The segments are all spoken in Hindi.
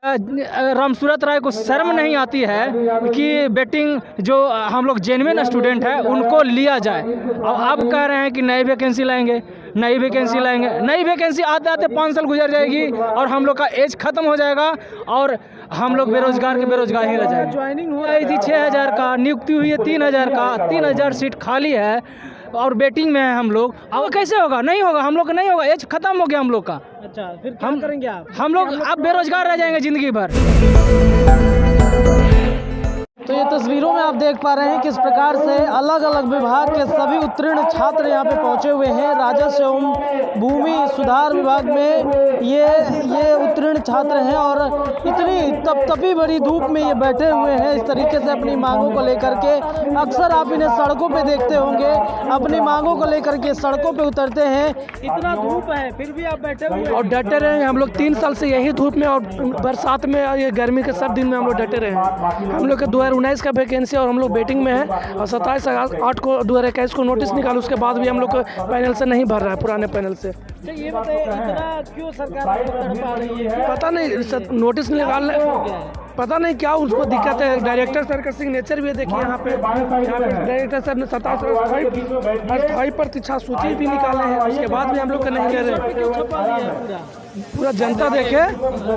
रामसूरत राय को शर्म नहीं आती है कि बेटिंग जो हम लोग जेन्युइन स्टूडेंट है उनको लिया जाए। और आप कह रहे हैं कि नई वैकेंसी लाएंगे, नई वैकेंसी लाएंगे। नई वैकेंसी आते आते 5 साल गुजर जाएगी और हम लोग का एज खत्म हो जाएगा और हम लोग बेरोजगार के बेरोजगार ही रह जाएंगे। ज्वाइनिंग हुआ थी 6000 का, नियुक्ति हुई है 3000 का, 3000 सीट खाली है और वेटिंग में है हम लोग। अब कैसे होगा? नहीं होगा, हम लोग का नहीं होगा, एज खत्म हो गया हम लोग का। अच्छा, फिर क्या करेंगे आप? हम लोग अब बेरोजगार रह जाएंगे ज़िंदगी भर। तो ये तस्वीरों में आप देख पा रहे हैं किस प्रकार से अलग अलग विभाग के सभी उत्तीर्ण छात्र यहाँ पे पहुँचे हुए हैं। राजस्व एवं भूमि सुधार विभाग में ये उत्तीर्ण छात्र हैं और इतनी तपतपी भरी धूप में ये बैठे हुए हैं इस तरीके से अपनी मांगों को लेकर के। अक्सर आप इन्हें सड़कों पे देखते होंगे, अपनी मांगों को लेकर के सड़कों पे उतरते हैं। इतना धूप है फिर भी आप बैठे हुए और डटे रहे। हम लोग 3 साल से यही धूप में और बरसात में, ये गर्मी के सब दिन में हम लोग डटे रहे। हम लोग के 2019 का वैकेंसी और हम लोग वेटिंग में है और 27/8 को 2021 को नोटिस निकाला, उसके बाद भी हम लोग को पैनल से नहीं भर रहा है, पुराने पैनल से। तो ये बताइए इतना क्यों सरकार आपको तड़पा रही है? पता नहीं, नोटिस निकालने पता नहीं क्या उसको दिक्कत है। डायरेक्टर सर का सिग्नेचर भी है, देखिए यहाँ पे डायरेक्टर सर ने 27 अस्थायी प्रतीक्षा सूची भी निकाले हैं, उसके बाद भी हम लोग का नहीं ले रहे। पूरा जनता देखे,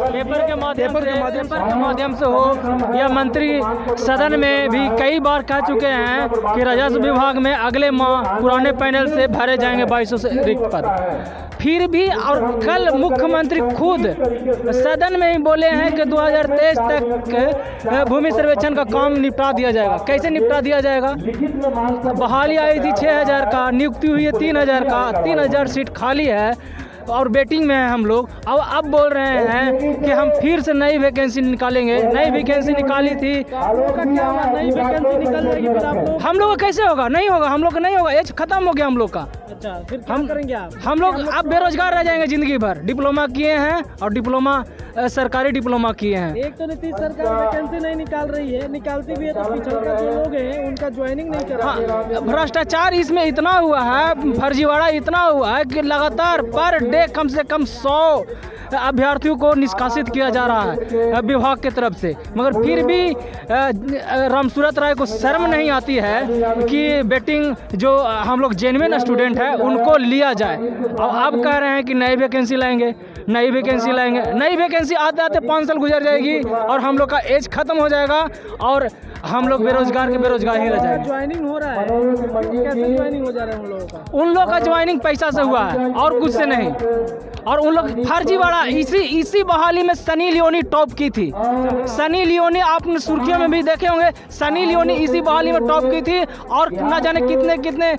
पेपर के माध्यम से हो या मंत्री सदन में भी कई बार कह चुके हैं कि राजस्व विभाग में अगले माह पुराने पैनल से भरे जाएंगे 2200 से रिक्त पद। फिर भी और कल मुख्यमंत्री खुद सदन में ही बोले हैं कि 2023 तक भूमि सर्वेक्षण का काम निपटा दिया जाएगा। कैसे निपटा दिया जाएगा? बहाली आई थी 6000 का, नियुक्ति हुई है 3000 का, 3000 सीट खाली है और वेटिंग में है हम लोग। अब बोल रहे हैं कि हम फिर से नई वैकेंसी निकालेंगे। नई वैकेंसी निकाली थी, नई वैकेंसी निकल जाएगी फिर आपको? हम लोग का कैसे होगा? नहीं होगा, हम लोग का नहीं होगा, एज खत्म हो गया हम लोग का। अच्छा, फिर क्या करेंगे आप? हम लोग अब बेरोजगार रह जाएंगे ज़िंदगी भर। डिप्लोमा किए हैं और डिप्लोमा सरकारी डिप्लोमा किए हैं। एक तो नीतीश सरकार वैकेंसी नहीं निकाल रही है, निकालती भी है तो पिछड़कर जो लोग हैं उनका ज्वाइनिंग नहीं कर रहा है। भ्रष्टाचार इसमें इतना हुआ है, फर्जीवाड़ा इतना हुआ है कि लगातार पर डे कम से कम 100 अभ्यर्थियों को निष्कासित किया जा रहा है विभाग की तरफ से। मगर फिर भी रामसूरत राय को शर्म नहीं आती है कि बेटिंग जो हम लोग जेन्युइन स्टूडेंट है उनको लिया जाए। और आप कह रहे हैं कि नई वैकेंसी लाएंगे, नई वैकेंसी लाएंगे। नई वैकेंसी आते आते 5 साल गुजर जाएगी और हम लोग का एज खत्म हो जाएगा और हम लोग बेरोजगार के बेरोजगार ही रह जाएंगे। ज्वाइनिंग हो रहा है, कैसे ज्वाइनिंग हो जा रहा है उन लोगों का? उन लोग का ज्वाइनिंग पैसा से हुआ है और कुछ से नहीं। और उन लोग फर्जीवाड़ा इसी बहाली में सनी लियोनी टॉप की थी। सनी लियोनी आपने सुर्खियों में भी देखे होंगे, सनी लियोनी इसी बहाली में टॉप की थी और न जाने कितने कितने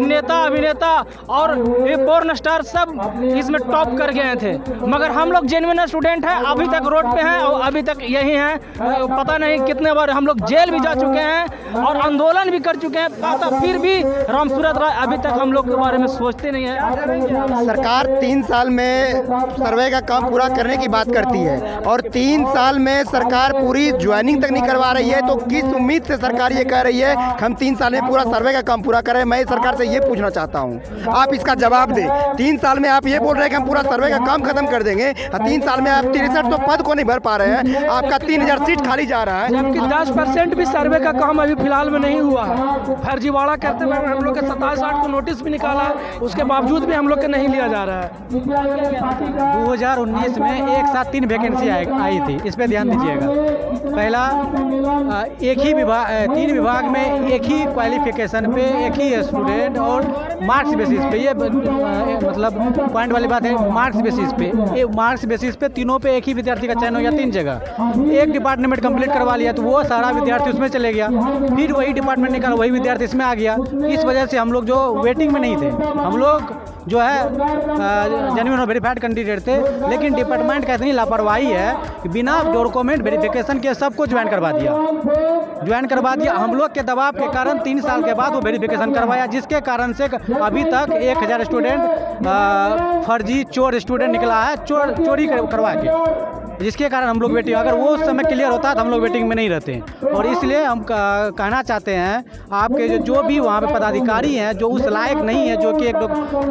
नेता अभिनेता और पोर्न स्टार सब इसमें टॉप कर गए थे। मगर हम लोग जेन्युइन स्टूडेंट हैं, अभी तक रोड पे हैं और अभी तक यही हैं। पता नहीं कितने बार हम लोग जेल भी जा चुके हैं और आंदोलन भी कर चुके हैं, पता फिर भी रामसूरत राय अभी तक हम लोग के बारे में सोचते नहीं है। सरकार 3 साल में सर्वे का काम पूरा करने की बात करती है और 3 साल में सरकार पूरी ज्वाइनिंग तक नहीं करवा रही है, तो किस उम्मीद से सरकार ये कह रही है कि हम 3 साल में पूरा सर्वे का काम पूरा करें? मैं सरकार से ये पूछना चाहता हूँ, आप इसका जवाब दें। 3 साल में आप ये बोल रहे हैं कि हम पूरा सर्वे का काम खत्म कर देंगे, 3 साल में आप 63 तो पद को नहीं भर पा रहे हैं, आपका 3000 सीट खाली जा रहा है। जबकि 10% भी सर्वे का काम अभी फिलहाल में नहीं हुआ है। फर्जीवाड़ा करते हुए हम लोग के 27/8 को नोटिस भी निकाला, उसके बावजूद भी हम लोग के नहीं लिया जा रहा है। 2019 में एक साथ 3 वैकेंसी आई थी, इस पे ध्यान दीजिएगा। पहला एक ही विभाग, 3 विभाग में एक ही क्वालिफिकेशन पे एक ही स्टूडेंट और मार्क्स बेसिस पे, ये मतलब पॉइंट वाली बात है। मार्क्स बेसिस पे तीनों पे एक ही विद्यार्थी का चयन हो गया 3 जगह। एक डिपार्टमेंट कंप्लीट करवा लिया तो वो सारा विद्यार्थी उसमें चले गया, फिर वही डिपार्टमेंट निकाला वही विद्यार्थी इसमें आ गया। इस वजह से हम लोग जो वेटिंग में नहीं थे, हम लोग जो है जेन्युइन और वेरीफाइड कैंडिडेट थे, लेकिन डिपार्टमेंट का इतनी लापरवाही है कि बिना डॉक्यूमेंट वेरिफिकेशन के सबको ज्वाइन करवा दिया। हम लोग के दबाव के कारण 3 साल के बाद वो वेरिफिकेशन करवाया, जिसके कारण से अभी तक 1000 स्टूडेंट फर्जी चोर स्टूडेंट निकला है, चोरी करवा के, जिसके कारण हम लोग वेटिंग, अगर वो उस समय क्लियर होता तो हम लोग वेटिंग में नहीं रहते। और इसलिए हम कहना चाहते हैं आपके जो भी वहाँ पे पदाधिकारी हैं जो उस लायक नहीं है, जो कि एक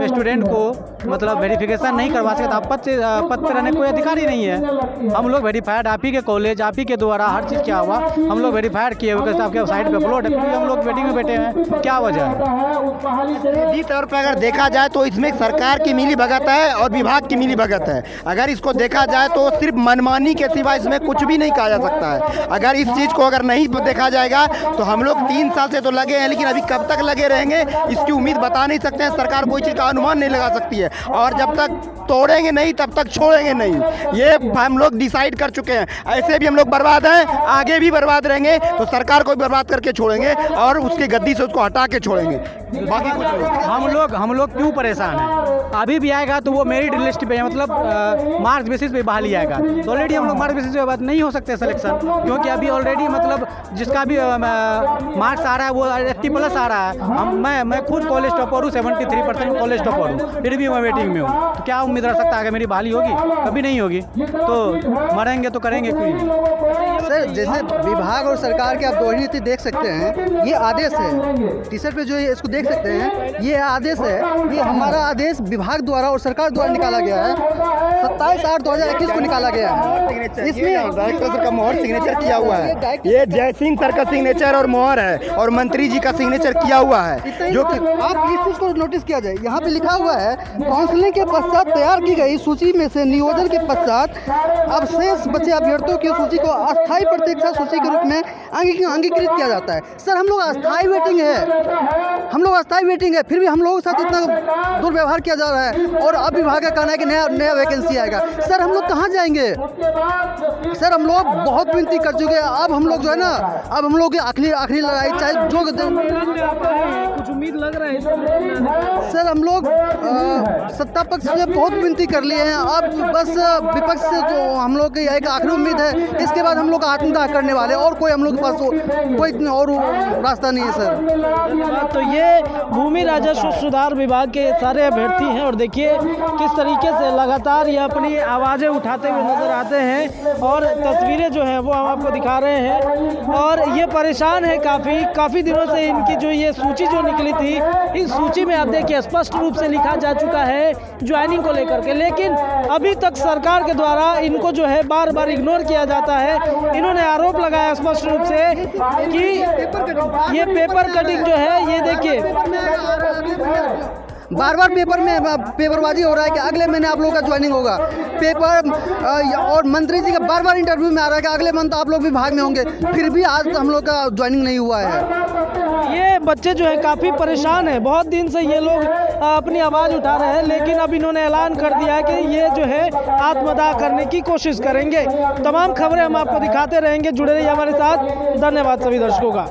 स्टूडेंट को मतलब वेरिफिकेशन नहीं करवा सकते, आप पद पे रहने कोई अधिकार ही नहीं है। हम लोग वेरीफाइड आप ही के कॉलेज, आप ही के द्वारा हर चीज़ क्या हुआ, हम लोग वेरीफाइड किए हुए आपके साइट पे अपलोड है, हम लोग वेटिंग में बैठे हैं, क्या वजह है? सीधी तौर पर अगर देखा जाए तो इसमें सरकार की मिली भगत है और विभाग की मिली भगत है। अगर इसको देखा जाए तो सिर्फ मनमानी के सिवा इसमें कुछ भी नहीं कहा जा सकता है। अगर इस चीज़ को अगर नहीं देखा जाएगा तो हम लोग 3 साल से तो लगे हैं, लेकिन अभी कब तक लगे रहेंगे इसकी उम्मीद बता नहीं सकते हैं। सरकार कोई चीज़ का अनुमान नहीं लगा सकती है, और जब तक तोड़ेंगे नहीं तब तक छोड़ेंगे नहीं, ये हम लोग डिसाइड कर चुके हैं। ऐसे भी हम लोग बर्बाद हैं, आगे भी बर्बाद रहेंगे, तो सरकार को भी बर्बाद करके छोड़ेंगे और उसके गद्दी से उसको हटा के छोड़ेंगे, बाकी कुछ नहीं। हम लोग क्यों परेशान हैं? अभी भी आएगा तो वो मेरिट लिस्ट पे है, मतलब मार्क्स बेसिस पे बहाली आएगा। तो ऑलरेडी हम लोग मार्क्स बेसिस पे बात नहीं हो सकते सिलेक्शन, क्योंकि अभी ऑलरेडी मतलब जिसका भी मार्क्स आ रहा है वो 80+ आ रहा है। मैं खुद कॉलेज टॉपर हूँ, 73% कॉलेज टॉपर हूँ, फिर भी मैं वेटिंग में हूँ। तो क्या उम्मीद रख सकता है कि मेरी बहाली होगी? कभी नहीं होगी। तो मरेंगे तो करेंगे क्यों नहीं? सर, जैसे विभाग और सरकार के आप दो नीति देख सकते हैं, ये आदेश है टी शर्ट पे जो इसको देख सकते हैं, ये आदेश है। ये हमारा आदेश विभाग द्वारा और सरकार द्वारा निकाला गया है, 27/8/2021 को निकाला गया है। इसमें डायरेक्टर सर का मोहर सिग्नेचर किया हुआ है, ये जय सिंह सर का सिग्नेचर और मोहर है, और मंत्री जी का सिग्नेचर किया हुआ है। जो कि आप इस चीज को नोटिस किया जाए, यहाँ पे लिखा हुआ है काउंसलिंग के पश्चात तैयार की गई सूची में से नियोजन के पश्चात अब शेष बचे अभ्यर्थियों की सूची को अस्थायी प्रतीक्षा सूची के रूप में अंगीकृत किया जाता है। सर, हम लोग अस्थायी वेटिंग है, फिर भी हम लोगों के साथ इतना दुर्व्यवहार किया जा रहा है, और अब विभाग का कहना है कि नया वैकेंसी आएगा। सर, हम लोग कहाँ जाएंगे? सर, हम लोग बहुत विनती कर चुके हैं, अब हम लोग जो है ना, अब हम लोग की आखिरी लड़ाई, चाहे जो कुछ उम्मीद लग रहा है? सर, हम लोग सत्ता पक्ष से बहुत विनती कर लिए हैं, अब बस विपक्ष से तो हम लोग की एक आखिरी उम्मीद है, इसके बाद हम लोग आत्मदाह करने वाले, और कोई हम लोग के पास कोई और रास्ता नहीं है। सर, तो ये भूमि राजस्व सुधार विभाग के सारे अभ्यर्थी हैं, और देखिए किस तरीके से लगातार ये अपनी आवाज़ें उठाते हुए नजर आते हैं, और तस्वीरें जो हैं वो हम आपको दिखा रहे हैं। और ये परेशान है काफ़ी दिनों से। इनकी जो ये सूची जो निकली थी, इस सूची में आप देखिए स्पष्ट रूप से लिखा जा चुका है ज्वाइनिंग को लेकर के, लेकिन अभी तक सरकार के द्वारा इनको जो है बार बार इग्नोर किया जाता है। इन्होंने आरोप लगाया स्पष्ट रूप से कि ये पेपर कटिंग जो है, ये देखिए बार पेपरबाजी हो रहा है कि अगले महीने आप लोगों का ज्वाइनिंग होगा। पेपर और मंत्री जी का बार इंटरव्यू में आ रहा है कि अगले मंथ आप लोग विभाग में होंगे, फिर भी आज हम लोग का ज्वाइनिंग नहीं हुआ है। ये बच्चे जो है काफ़ी परेशान है, बहुत दिन से ये लोग अपनी आवाज़ उठा रहे हैं, लेकिन अब इन्होंने ऐलान कर दिया है कि ये जो है आत्मदाह करने की कोशिश करेंगे। तमाम खबरें हम आपको दिखाते रहेंगे, जुड़े रहिए हमारे साथ। धन्यवाद सभी दर्शकों का।